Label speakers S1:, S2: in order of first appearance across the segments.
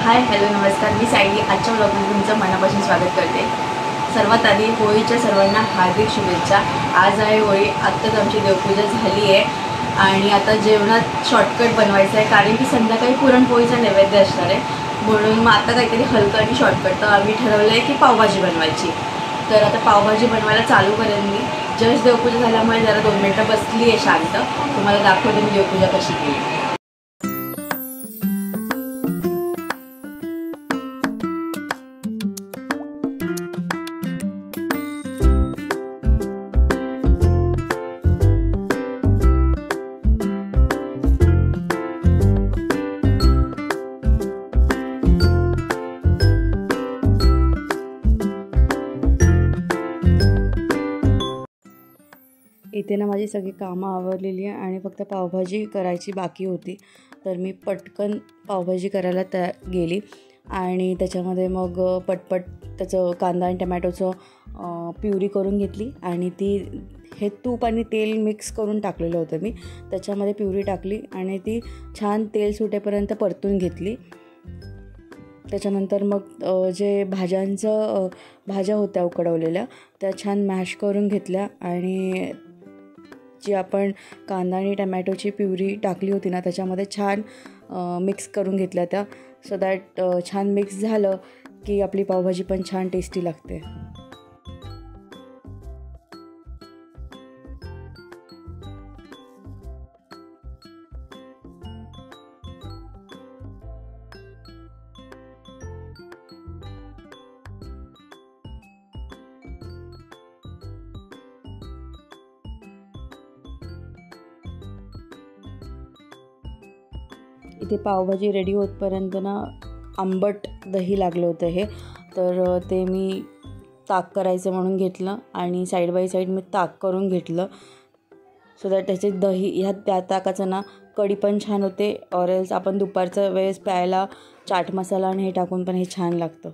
S1: Hi hello नमस्कार, मी सायली आजच्या व्लॉगमध्ये तुमचं मनापासून स्वागत करते। सर्वात आधी होळीच्या सर्वांना हार्दिक शुभेच्छा। आज आहे होळी, आत्ताच आमची देवपूजा झाली आहे आणि आता जेवणात शॉर्टकट बनवायचं आहे कारण की संध्याकाळी पुरणपोळीचा नैवेद्य असणार आहे, म्हणून मग आता काहीतरी हलकं आणि शॉर्टकट। तर आम्ही ठरवलं आहे की पावभाजी बनवायची। तर आता पावभाजी बनवायला चालू करेन मी। जस्ट देवपूजा झाल्यामुळे जरा 2 मिनिटं बसली आहे शांत। तुम्हाला दाखवते मी देवपूजा कशी केली। इथे ना माझी सगळी कामं आवरलेली आहे आणि फक्त पावभाजी करायची बाकी होती। तर मी पटकन पावभाजी करायला गेली आणि त्याच्यामध्ये मग पटपट त्याचं कांदा आणि टमॅटोचं प्युरी करून घेतली आणि हे तूप आणि तेल मिक्स करून टाकलेलं होतं मी। त्याच्यामध्ये प्युरी टाकली आणि ती छान तेल सुटेपर्यंत परतून घेतली। त्याच्यानंतर मग जे भाज्या होत्या उकडवलेल्या त्या छान मॅश करून घेतल्या आणि जी आपण कांदा आणि टमॅटोची प्युरी टाकली होती ना त्याच्यामध्ये छान मिक्स करून घेतल्या त्या, सो दॅट छान मिक्स झालं की आपली पावभाजी पण छान टेस्टी लागते। इथे पावभाजी रेडी होतपर्यंत ना आंबट दही लागलं होतं हे, तर ते मी ताक करायचं म्हणून घेतलं आणि साईड बाय साईड मी ताक करून घेतलं, सो दॅट त्याचे दही त्या ताकाचं ना कढी पण छान होते। ऑर एल्स आपण दुपारच्या वेळेस प्यायला चाट मसाला आणि हे टाकून पण हे छान लागतं।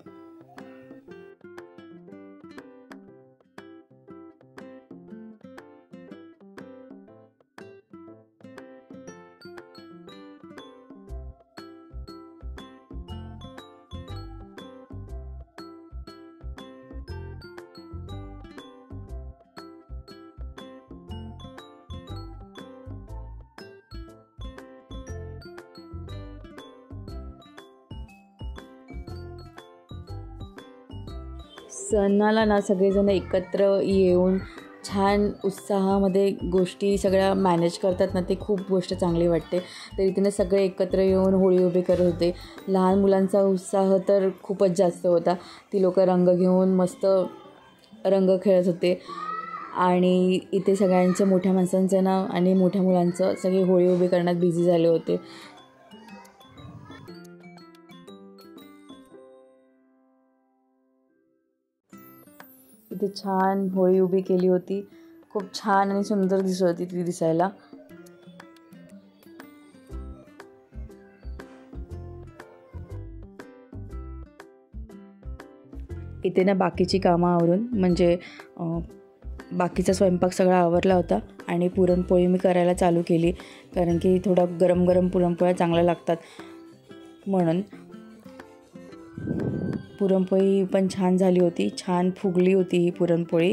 S1: सणाला ना सगळेजण एकत्र येऊन छान उत्साहामध्ये गोष्टी सगळ्या मॅनेज करतात ना, ते खूप गोष्ट चांगली वाटते। तर इथे सगळे एकत्र येऊन होळी उभी करत होते। लहान मुलांचा उत्साह तर खूपच जास्त होता। ती लोक रंग घेऊन मस्त रंग खेळत होते आणि इथे सगळ्यांचं मोठ्या माणसांचं ना आणि मोठ्या मुलांचं सगळे होळी उभी करण्यात बिझी झाले होते। इथे छान होळी उभी केली होती, खूप छान आणि सुंदर दिसत होती ती दिसायला। इथे ना बाकीची कामं आवरून म्हणजे बाकीचा स्वयंपाक सगळा आवरला होता आणि पुरणपोळी मी करायला चालू केली कारण की थोडं गरम गरम पुरणपोळ्या चांगल्या लागतात म्हणून। पुरणपोळी पण छान झाली होती, छान फुगली होती ही पुरणपोळी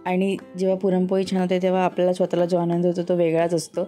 S1: आणि जेव्हा पुरणपोळी छान होते तेव्हा आपल्याला स्वतःला जो आनंद होतो तो वेगळाच असतो।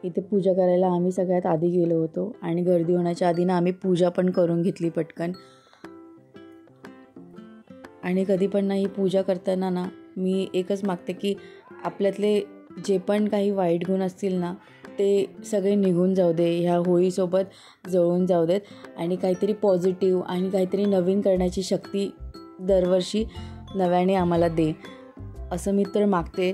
S1: इथे पूजा करायला आम्ही सगळ्यात आधी गेलो होतो आणि गर्दी होण्याच्या आधी ना आम्ही पूजा पण करून घेतली पटकन। आणि कधी पण ही पूजा करताना ना मी एकच मागते की आपल्यातले जे पण काही वाईट गुण असतील ना ते सगळे निघून जाऊ दे, ह्या होळीसोबत जळून जाऊ देत आणि काहीतरी पॉझिटिव्ह आणि काहीतरी नवीन करण्याची शक्ती दरवर्षी नव्याने आम्हाला दे, असं मी तर मागते।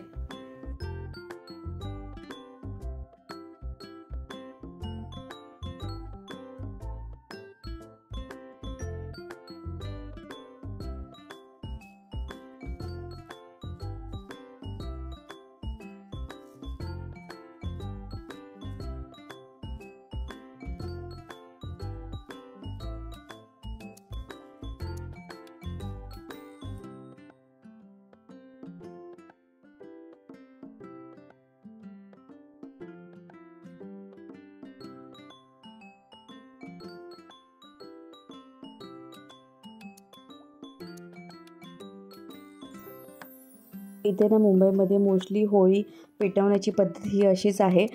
S1: इथे ना मुंबईमध्ये मोस्टली होळी पेटवण्याची पद्धत ही अशीच आहे.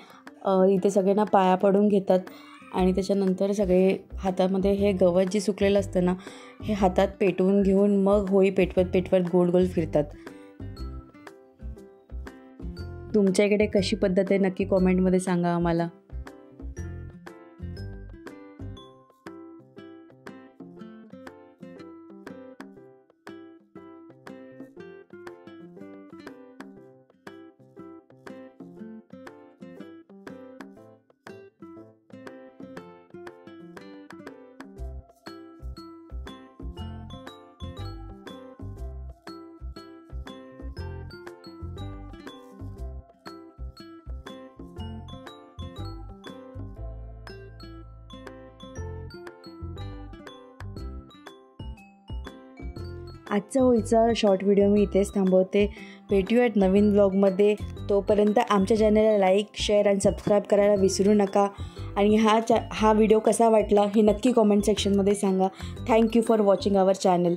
S1: इथे सगळ्यांना पाया पडून घेतात आणि त्याच्यानंतर सगळे हातामध्ये हे गवत जे सुकलेलं असतं ना, हे हातात पेटवून घेऊन मग होळी पेटवत गोल गोल फिरतात. तुमच्या इकडे कशी पद्धत आहे नक्की कॉमेंटमध्ये सांगा आम्हाला. आजचा होळीचा शॉर्ट व्हिडिओ मी इथेच थांबवते. भेटूयात नवीन ब्लॉगमध्ये. तोपर्यंत आमच्या चॅनलला लाईक, शेअर आणि सबस्क्राईब करायला विसरू नका. आणि हा व्हिडिओ कसा वाटला हे नक्की कॉमेंट सेक्शनमध्ये सांगा. Thank you for watching our channel.